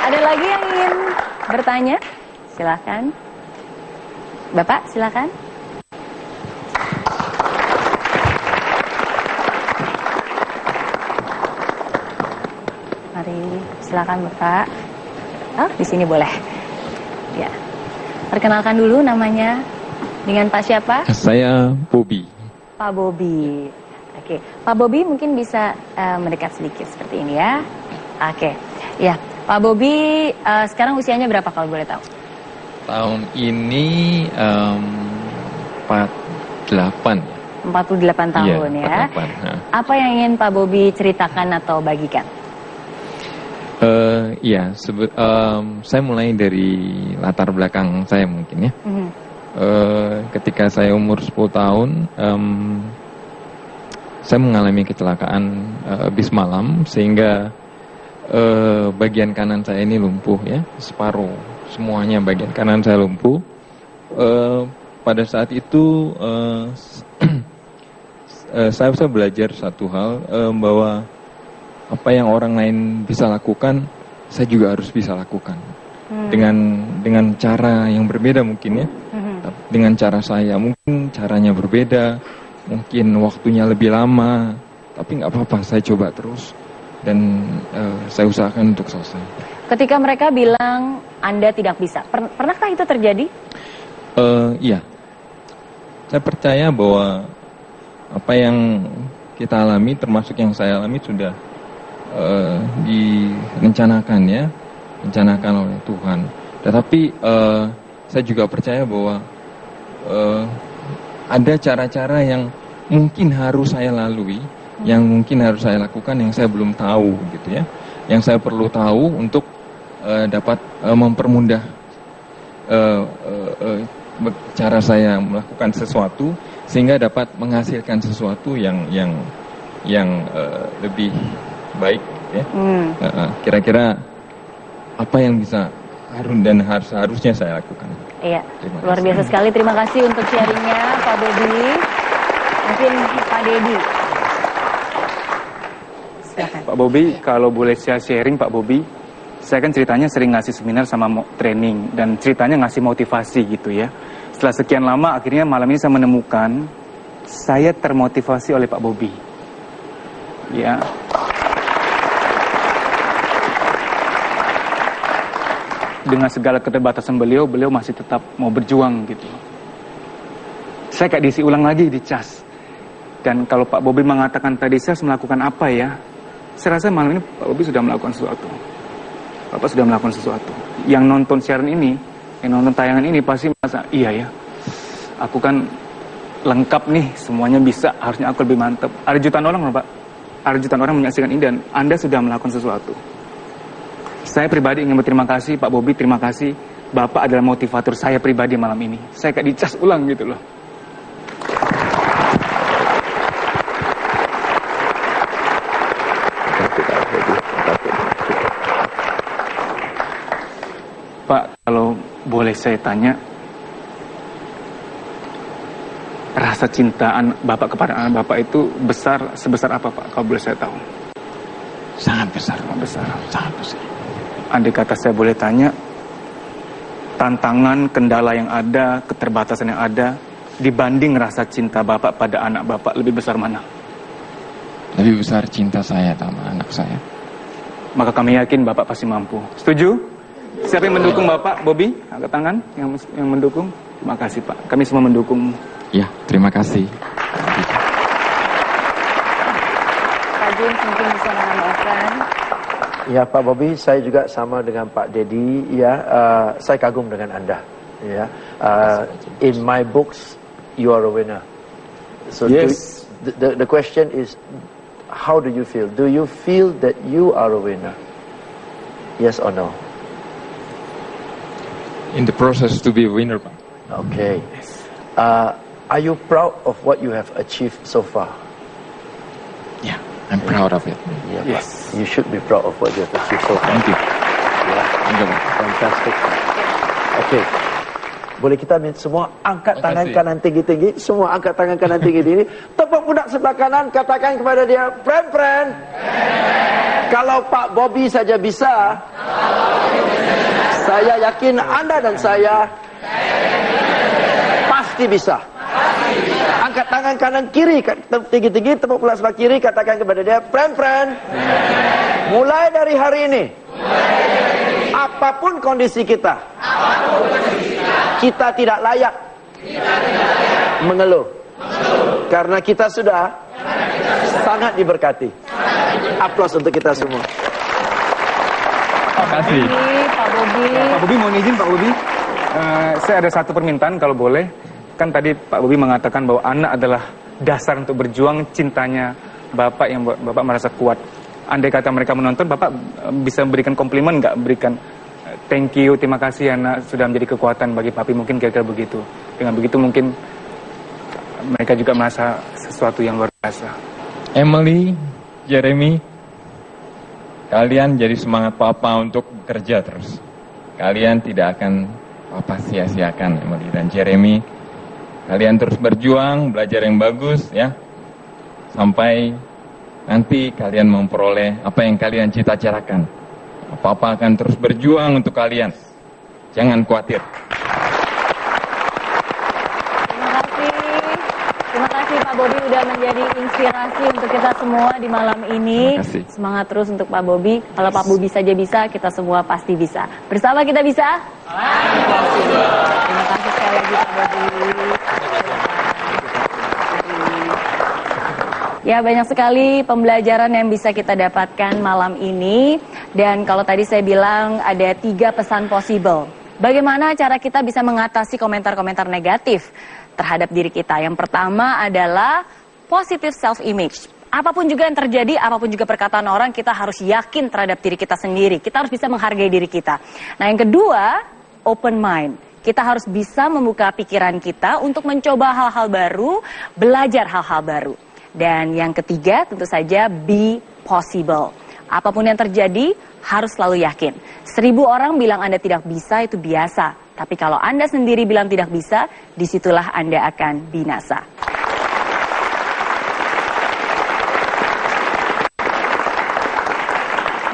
Ada lagi yang ingin bertanya? Silakan. Bapak, silakan. Mari, silakan Bapak. Oh, di sini boleh. Ya. Perkenalkan dulu namanya. Dengan Pak siapa? Saya Bobby. Pak Bobby. Oke, Pak Bobby mungkin bisa mendekat sedikit seperti ini ya. Oke, ya Pak Bobby sekarang usianya berapa kalau boleh tahu? Tahun ini 48 ya. 48 tahun ya. 48, ya. Apa yang ingin Pak Bobby ceritakan atau bagikan? Iya, saya mulai dari latar belakang saya mungkin ya. Ketika saya umur 10 tahun, saya mengalami kecelakaan bis malam sehingga bagian kanan saya ini lumpuh ya, separuh semuanya bagian kanan saya lumpuh. Pada saat itu saya belajar satu hal, bahwa apa yang orang lain bisa lakukan, saya juga harus bisa lakukan. Dengan cara yang berbeda mungkin ya. Dengan cara saya, mungkin caranya berbeda, mungkin waktunya lebih lama, tapi nggak apa-apa, saya coba terus dan saya usahakan untuk selesai. Ketika mereka bilang Anda tidak bisa, pernahkah itu terjadi? Iya, saya percaya bahwa apa yang kita alami, termasuk yang saya alami sudah direncanakan ya, rencanakan oleh Tuhan. Tetapi saya juga percaya bahwa ada cara-cara yang mungkin harus saya lalui, yang mungkin harus saya lakukan, yang saya belum tahu gitu ya, yang saya perlu tahu untuk dapat mempermudah cara saya melakukan sesuatu sehingga dapat menghasilkan sesuatu yang lebih baik ya. Kira-kira apa yang bisa dan harusnya saya lakukan. Iya, luar biasa sekali. Terima kasih untuk sharingnya Pak Bobby. Mungkin Pak Dedi. Silakan. Pak Bobby, kalau boleh saya sharing Pak Bobby, saya kan ceritanya sering ngasih seminar sama training dan ceritanya ngasih motivasi gitu ya. Setelah sekian lama akhirnya malam ini saya menemukan saya termotivasi oleh Pak Bobby. Ya. Dengan segala keterbatasan beliau masih tetap mau berjuang gitu. Saya kayak diisi ulang lagi di cas. Dan kalau Pak Bobby mengatakan tadi saya harus melakukan apa ya, saya rasa malam ini Pak Bobby sudah melakukan sesuatu. Bapak sudah melakukan sesuatu. Yang nonton siaran ini, yang nonton tayangan ini pasti merasa, iya ya, aku kan lengkap nih, semuanya bisa, harusnya aku lebih mantap. Ada jutaan orang loh Pak, ada jutaan orang menyaksikan ini dan Anda sudah melakukan sesuatu. Saya pribadi ingin berterima kasih, Pak Bobby, terima kasih. Bapak adalah motivator saya pribadi malam ini. Saya kayak dicas ulang gitu loh. Pak, kalau boleh saya tanya, rasa cintaan Bapak kepada anak Bapak itu sebesar apa Pak, kalau boleh saya tahu? Sangat besar. Sangat besar. Andai kata saya boleh tanya, tantangan, kendala yang ada, keterbatasan yang ada, dibanding rasa cinta Bapak pada anak Bapak, lebih besar mana? Lebih besar cinta saya sama anak saya. Maka kami yakin Bapak pasti mampu. Setuju? Siapa yang mendukung Bapak, Bobby? Angkat tangan yang mendukung. Terima kasih Pak, kami semua mendukung. Ya, terima kasih. Pak Jun mungkin bisa menambahkan. Ya Pak Bobby, saya juga sama dengan Pak Dedi. Ya, saya kagum dengan Anda. Ya, in my books, you are a winner. So yes. The question is, how do you feel? Do you feel that you are a winner? Yes or no? In the process to be a winner, Pak. Okay. Are you proud of what you have achieved so far? Yeah, I'm proud of it. Yeah, Yes. you should be proud of what you have achieved so far. Thank you. Yeah. Thank you, Pak. Fantastic. Okay. Boleh kita semua angkat tangan kanan tinggi-tinggi. Semua angkat tangan kanan tinggi-tinggi. Tepuk pundak sebelah kanan. Katakan kepada dia, friend. Kalau Pak Bobby saja bisa, Saya yakin Anda dan saya pasti bisa. Angkat tangan kanan kiri tinggi-tinggi, tepuk pula sebelah kiri, katakan kepada dia, friend, mulai dari hari ini, apapun kondisi kita, kita tidak layak mengeluh, karena kita sudah sangat diberkati. Aplaus untuk kita semua. Terima kasih. Pak Bobi. Pak Bobi, mohon izin Pak Bobi, saya ada satu permintaan kalau boleh. Kan tadi Pak Bobi mengatakan bahwa anak adalah dasar untuk berjuang, cintanya Bapak yang Bapak merasa kuat. Andai kata mereka menonton, Bapak bisa memberikan komplimen nggak? Berikan thank you, terima kasih anak sudah menjadi kekuatan bagi Papi, mungkin kira-kira begitu. Dengan begitu mungkin mereka juga merasa sesuatu yang luar biasa. Emily, Jeremy, kalian jadi semangat Papa untuk bekerja terus. Kalian tidak akan Papa sia-siakan, Emily dan Jeremy. Kalian terus berjuang, belajar yang bagus ya. Sampai nanti kalian memperoleh apa yang kalian cita-citakan. Papa akan terus berjuang untuk kalian. Jangan khawatir. Terima kasih Pak Bobi udah menjadi inspirasi untuk kita semua di malam ini. Terima kasih. Semangat terus untuk Pak Bobi. Kalau Pak Bobi saja bisa, kita semua pasti bisa. Bersama kita bisa? Terima kasih sekali lagi Pak Bobi. Ya, banyak sekali pembelajaran yang bisa kita dapatkan malam ini. Dan kalau tadi saya bilang ada 3 pesan possible. Bagaimana cara kita bisa mengatasi komentar-komentar negatif terhadap diri kita? Yang pertama adalah positive self-image. Apapun juga yang terjadi, apapun juga perkataan orang, kita harus yakin terhadap diri kita sendiri. Kita harus bisa menghargai diri kita. Nah, yang kedua, open mind. Kita harus bisa membuka pikiran kita untuk mencoba hal-hal baru, belajar hal-hal baru. Dan yang ketiga, tentu saja be possible. Apapun yang terjadi, harus selalu yakin. 1000 orang bilang Anda tidak bisa, itu biasa. Tapi kalau Anda sendiri bilang tidak bisa, disitulah Anda akan binasa.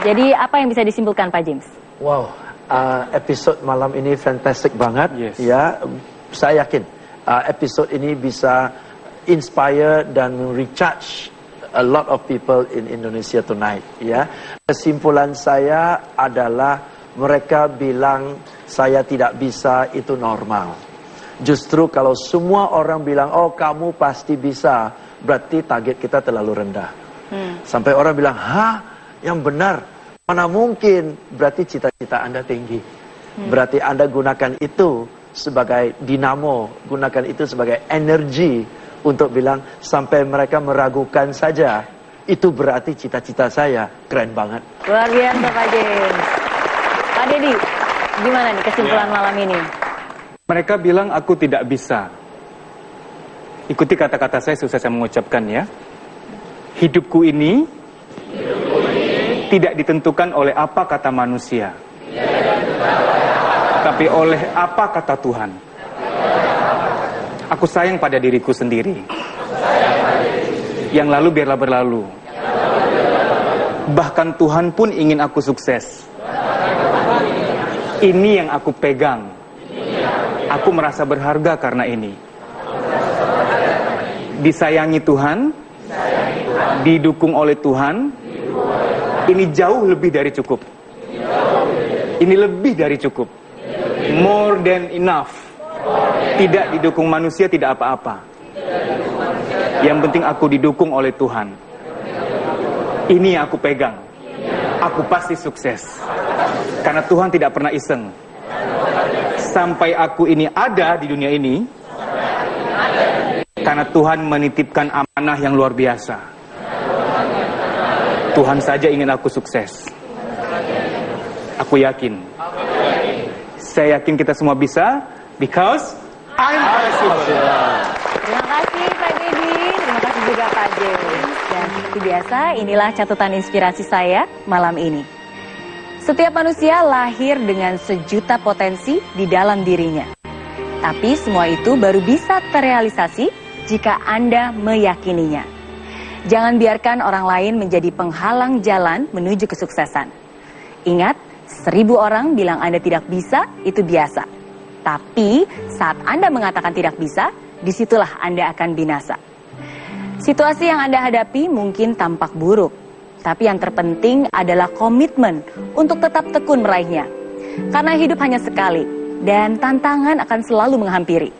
Jadi apa yang bisa disimpulkan Pak James? Wow, episode malam ini fantastic banget. Yes. Ya, saya yakin episode ini bisa inspire dan recharge a lot of people in Indonesia tonight. Ya, kesimpulan saya adalah mereka bilang saya tidak bisa itu normal. Justru kalau semua orang bilang oh kamu pasti bisa, berarti target kita terlalu rendah. Sampai orang bilang yang benar, mana mungkin, berarti cita-cita Anda tinggi. Berarti Anda gunakan itu sebagai dinamo, gunakan itu sebagai energi untuk bilang sampai mereka meragukan saja, itu berarti cita-cita saya keren banget. Luar biasa Pak James. Pak Dedi, gimana nih kesimpulan malam ini? Mereka bilang aku tidak bisa. Ikuti kata-kata saya, susah saya mengucapkan ya. Hidupku ini tidak ditentukan oleh apa kata manusia, tapi oleh apa kata Tuhan. Aku sayang pada diriku sendiri. Yang lalu biarlah berlalu. Bahkan Tuhan pun ingin aku sukses. Ini yang aku pegang. Aku merasa berharga karena ini. Disayangi Tuhan, didukung oleh Tuhan. Ini jauh lebih dari cukup. Ini lebih dari cukup. More than enough. Tidak didukung manusia, tidak apa-apa. Yang penting aku didukung oleh Tuhan. Ini yang aku pegang. Aku pasti sukses. Karena Tuhan tidak pernah iseng. Sampai aku ini ada di dunia ini, karena Tuhan menitipkan amanah yang luar biasa. Tuhan saja ingin aku sukses. Aku yakin. Saya yakin kita semua bisa. Because I'm possible. Terima kasih Pak Dedi, terima kasih juga Pak James. Dan seperti biasa, inilah catatan inspirasi saya malam ini. Setiap manusia lahir dengan sejuta potensi di dalam dirinya. Tapi semua itu baru bisa terrealisasi jika Anda meyakininya. Jangan biarkan orang lain menjadi penghalang jalan menuju kesuksesan. Ingat, 1000 orang bilang Anda tidak bisa, itu biasa. Tapi saat Anda mengatakan tidak bisa, disitulah Anda akan binasa. Situasi yang Anda hadapi mungkin tampak buruk, tapi yang terpenting adalah komitmen untuk tetap tekun meraihnya. Karena hidup hanya sekali, dan tantangan akan selalu menghampiri.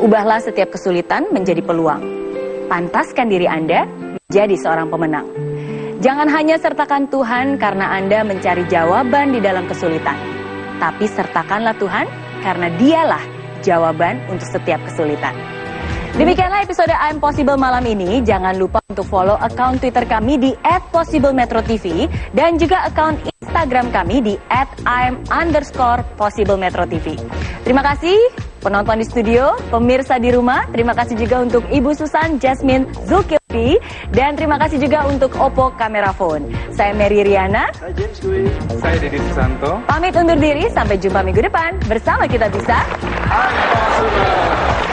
Ubahlah setiap kesulitan menjadi peluang. Pantaskan diri Anda menjadi seorang pemenang. Jangan hanya sertakan Tuhan karena Anda mencari jawaban di dalam kesulitan. Tapi sertakanlah Tuhan karena Dialah jawaban untuk setiap kesulitan. Demikianlah episode I'm Possible malam ini. Jangan lupa untuk follow akun Twitter kami di @possiblemetrotv dan juga akun Instagram kami di @I'm_possiblemetrotv. Terima kasih penonton di studio, pemirsa di rumah. Terima kasih juga untuk Ibu Susan Jasmine Zulkifli. Dan terima kasih juga untuk Oppo Camera Phone. Saya Mary Riana. Saya James Dwi. Saya Deddy Susanto. Pamit undur diri, sampai jumpa minggu depan. Bersama kita bisa. I'm Possible.